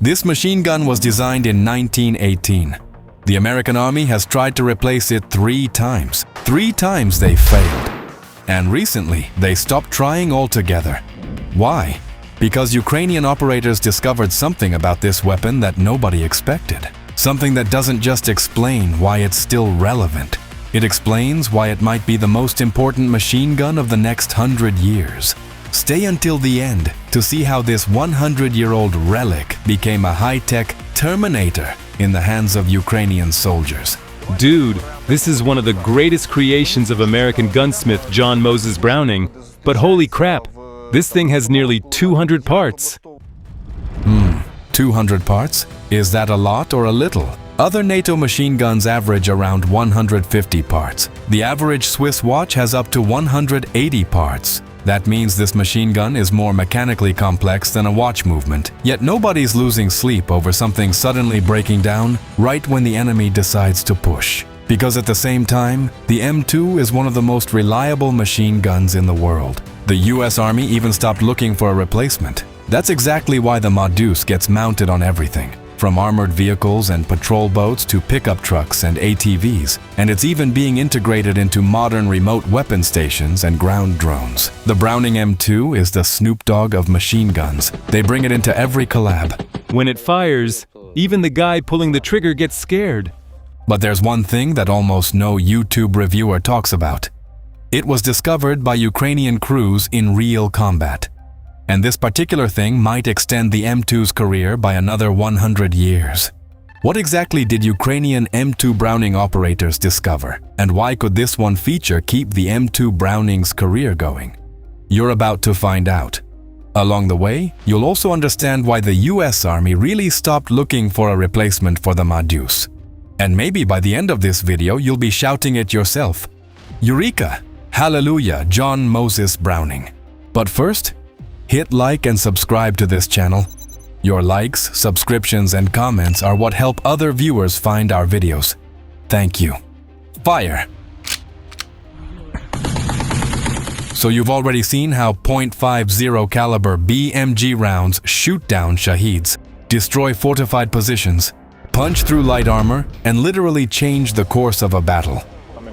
This machine gun was designed in 1918. The American Army has tried to replace it 3 times. 3 times they failed. And recently, they stopped trying altogether. Why? Because Ukrainian operators discovered something about this weapon that nobody expected. Something that doesn't just explain why it's still relevant. It explains why it might be the most important machine gun of the next 100 years. Stay until the end to see how this 100-year-old relic became a high-tech Terminator in the hands of Ukrainian soldiers. Dude, this is one of the greatest creations of American gunsmith John Moses Browning, but holy crap, this thing has nearly 200 parts. 200 parts? Is that a lot or a little? Other NATO machine guns average around 150 parts. The average Swiss watch has up to 180 parts. That means this machine gun is more mechanically complex than a watch movement. Yet nobody's losing sleep over something suddenly breaking down right when the enemy decides to push. Because at the same time, the M2 is one of the most reliable machine guns in the world. The US Army even stopped looking for a replacement. That's exactly why the Deuce gets mounted on everything, from armored vehicles and patrol boats to pickup trucks and ATVs, and it's even being integrated into modern remote weapon stations and ground drones. The Browning M2 is the Snoop Dogg of machine guns. They bring it into every collab. When it fires, even the guy pulling the trigger gets scared. But there's one thing that almost no YouTube reviewer talks about. It was discovered by Ukrainian crews in real combat. And this particular thing might extend the M2's career by another 100 years. What exactly did Ukrainian M2 Browning operators discover? And why could this one feature keep the M2 Browning's career going? You're about to find out. Along the way, you'll also understand why the US Army really stopped looking for a replacement for the Deuce. And maybe by the end of this video, you'll be shouting it yourself. Eureka! Hallelujah, John Moses Browning. But first, hit like and subscribe to this channel. Your likes, subscriptions, and comments are what help other viewers find our videos. Thank you. Fire! So you've already seen how .50 caliber BMG rounds shoot down Shaheeds, destroy fortified positions, punch through light armor, and literally change the course of a battle.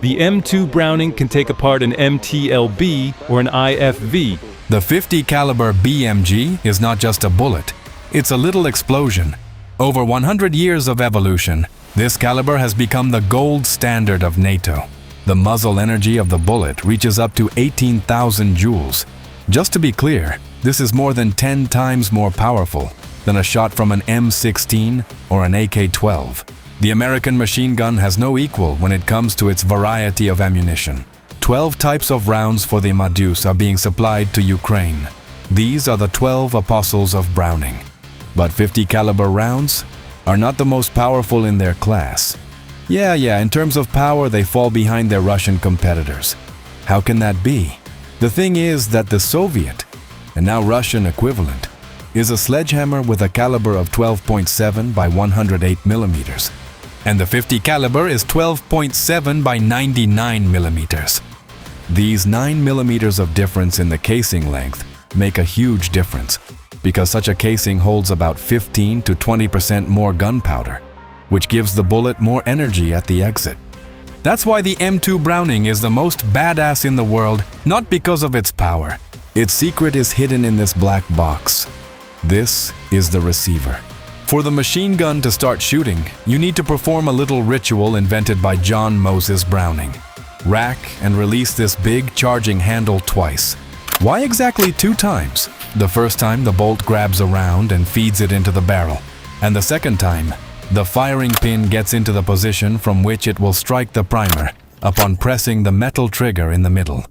The M2 Browning can take apart an MTLB or an IFV. The .50 caliber BMG is not just a bullet, it's a little explosion. Over 100 years of evolution, this caliber has become the gold standard of NATO. The muzzle energy of the bullet reaches up to 18,000 joules. Just to be clear, this is more than 10 times more powerful than a shot from an M16 or an AK-12. The American machine gun has no equal when it comes to its variety of ammunition. 12 types of rounds for the Deuce are being supplied to Ukraine. These are the 12 apostles of Browning. But .50 caliber rounds are not the most powerful in their class. Yeah, in terms of power, they fall behind their Russian competitors. How can that be? The thing is that the Soviet, and now Russian equivalent, is a sledgehammer with a caliber of 12.7 by 108 millimeters. And the .50 caliber is 12.7 by 99 millimeters. These 9 millimeters of difference in the casing length make a huge difference, because such a casing holds about 15 to 20% more gunpowder, which gives the bullet more energy at the exit. That's why the M2 Browning is the most badass in the world, not because of its power. Its secret is hidden in this black box. This is the receiver. For the machine gun to start shooting, you need to perform a little ritual invented by John Moses Browning. Rack and release this big charging handle twice. Why exactly 2 times? The first time the bolt grabs around and feeds it into the barrel, and the second time, the firing pin gets into the position from which it will strike the primer upon pressing the metal trigger in the middle.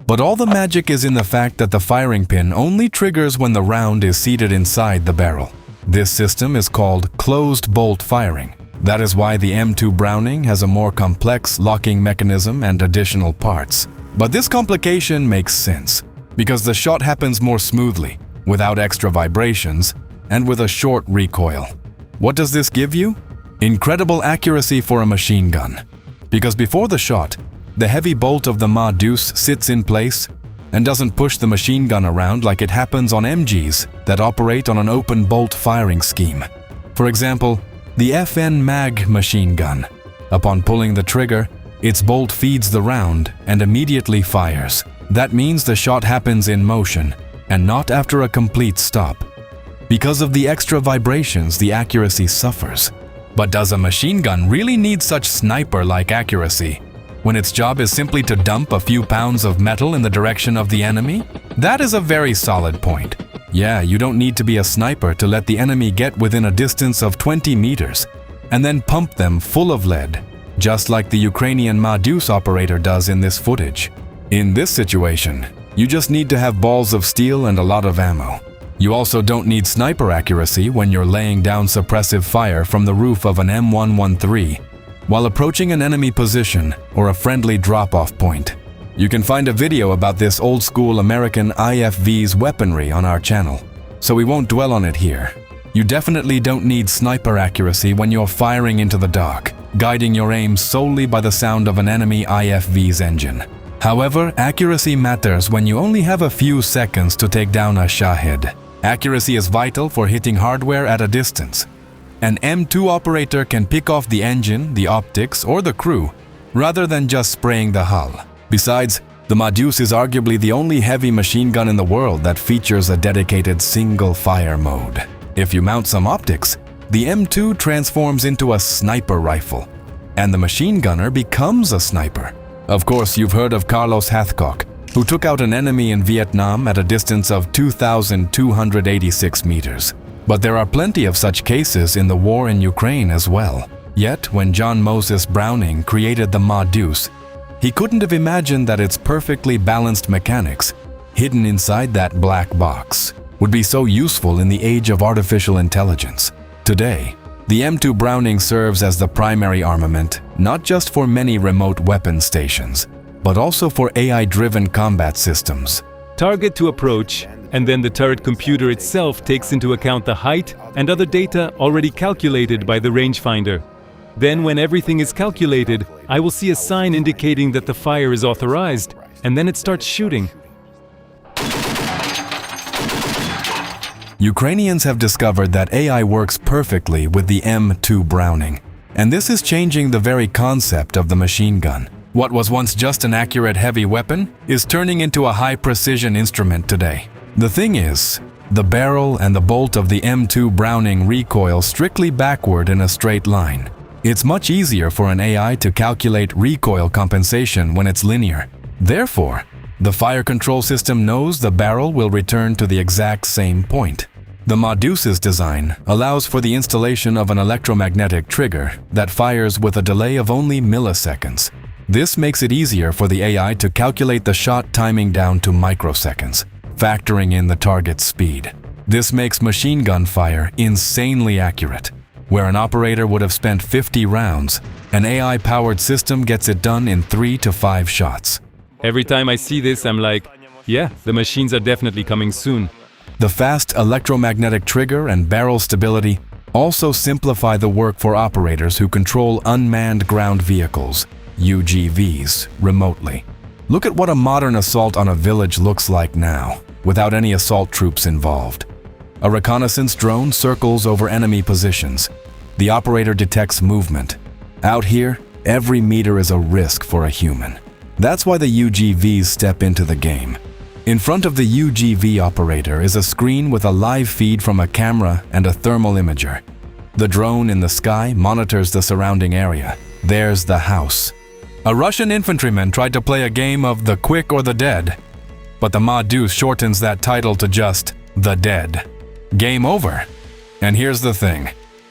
But all the magic is in the fact that the firing pin only triggers when the round is seated inside the barrel. This system is called closed bolt firing. That is why the M2 Browning has a more complex locking mechanism and additional parts. But this complication makes sense, because the shot happens more smoothly, without extra vibrations, and with a short recoil. What does this give you? Incredible accuracy for a machine gun. Because before the shot, the heavy bolt of the Deuce sits in place and doesn't push the machine gun around like it happens on MGs that operate on an open bolt firing scheme. For example, the FN MAG machine gun. Upon pulling the trigger, its bolt feeds the round and immediately fires. That means the shot happens in motion and not after a complete stop. Because of the extra vibrations, the accuracy suffers. But does a machine gun really need such sniper-like accuracy when its job is simply to dump a few pounds of metal in the direction of the enemy? That is a very solid point. Yeah, you don't need to be a sniper to let the enemy get within a distance of 20 meters and then pump them full of lead, just like the Ukrainian Deuce operator does in this footage. In this situation, you just need to have balls of steel and a lot of ammo. You also don't need sniper accuracy when you're laying down suppressive fire from the roof of an M113 while approaching an enemy position or a friendly drop-off point. You can find a video about this old-school American IFV's weaponry on our channel, so we won't dwell on it here. You definitely don't need sniper accuracy when you're firing into the dark, guiding your aim solely by the sound of an enemy IFV's engine. However, accuracy matters when you only have a few seconds to take down a Shahed. Accuracy is vital for hitting hardware at a distance. An M2 operator can pick off the engine, the optics, or the crew, rather than just spraying the hull. Besides, the Deuce is arguably the only heavy machine gun in the world that features a dedicated single-fire mode. If you mount some optics, the M2 transforms into a sniper rifle, and the machine gunner becomes a sniper. Of course, you've heard of Carlos Hathcock, who took out an enemy in Vietnam at a distance of 2,286 meters. But there are plenty of such cases in the war in Ukraine as well. Yet, when John Moses Browning created the Deuce, he couldn't have imagined that its perfectly balanced mechanics, hidden inside that black box, would be so useful in the age of artificial intelligence. Today, the M2 Browning serves as the primary armament, not just for many remote weapon stations, but also for AI-driven combat systems. Target to approach, and then the turret computer itself takes into account the height and other data already calculated by the rangefinder. Then when everything is calculated, I will see a sign indicating that the fire is authorized, and then it starts shooting. Ukrainians have discovered that AI works perfectly with the M2 Browning, and this is changing the very concept of the machine gun. What was once just an accurate heavy weapon is turning into a high-precision instrument today. The thing is, the barrel and the bolt of the M2 Browning recoil strictly backward in a straight line. It's much easier for an AI to calculate recoil compensation when it's linear. Therefore, the fire control system knows the barrel will return to the exact same point. The Deuce's design allows for the installation of an electromagnetic trigger that fires with a delay of only milliseconds. This makes it easier for the AI to calculate the shot timing down to microseconds, factoring in the target's speed. This makes machine gun fire insanely accurate. Where an operator would have spent 50 rounds, an AI-powered system gets it done in 3 to 5 shots. Every time I see this, I'm like, yeah, the machines are definitely coming soon. The fast electromagnetic trigger and barrel stability also simplify the work for operators who control unmanned ground vehicles, UGVs, remotely. Look at what a modern assault on a village looks like now, without any assault troops involved. A reconnaissance drone circles over enemy positions. The operator detects movement. Out here, every meter is a risk for a human. That's why the UGVs step into the game. In front of the UGV operator is a screen with a live feed from a camera and a thermal imager. The drone in the sky monitors the surrounding area. There's the house. A Russian infantryman tried to play a game of The Quick or the Dead, but the Deuce shortens that title to just The Dead. Game over. And here's the thing.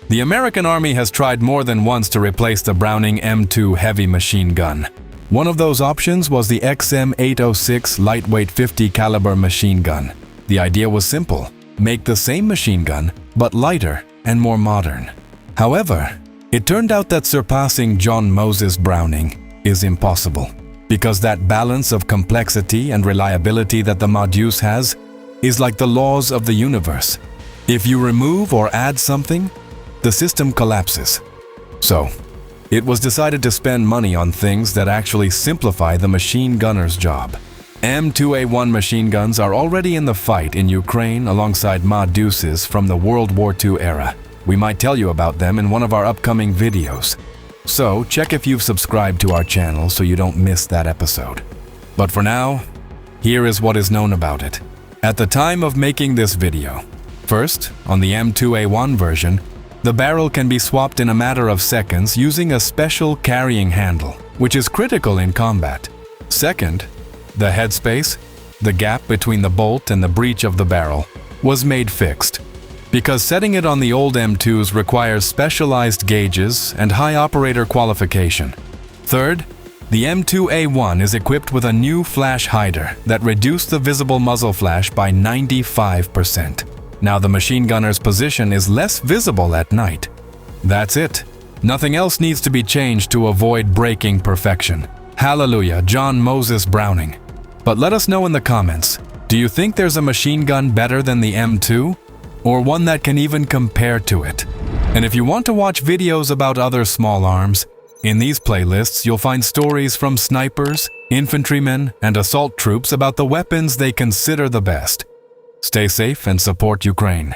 The American Army has tried more than once to replace the Browning M2 heavy machine gun. One of those options was the XM806 lightweight 50 caliber machine gun. The idea was simple: make the same machine gun, but lighter and more modern. However, it turned out that surpassing John Moses Browning is impossible, because that balance of complexity and reliability that the Deuce has is like the laws of the universe. If you remove or add something, the system collapses. So, it was decided to spend money on things that actually simplify the machine gunner's job. M2A1 machine guns are already in the fight in Ukraine alongside Deuces from the World War II era. We might tell you about them in one of our upcoming videos. So check if you've subscribed to our channel so you don't miss that episode. But for now, here is what is known about it. At the time of making this video, first, on the M2A1 version, the barrel can be swapped in a matter of seconds using a special carrying handle, which is critical in combat. Second, the headspace, the gap between the bolt and the breech of the barrel, was made fixed, because setting it on the old M2s requires specialized gauges and high operator qualification. Third, the M2A1 is equipped with a new flash hider that reduced the visible muzzle flash by 95%. Now the machine gunner's position is less visible at night. That's it. Nothing else needs to be changed to avoid breaking perfection. Hallelujah, John Moses Browning. But let us know in the comments, do you think there's a machine gun better than the M2? Or one that can even compare to it? And if you want to watch videos about other small arms, in these playlists you'll find stories from snipers, infantrymen, and assault troops about the weapons they consider the best. Stay safe and support Ukraine.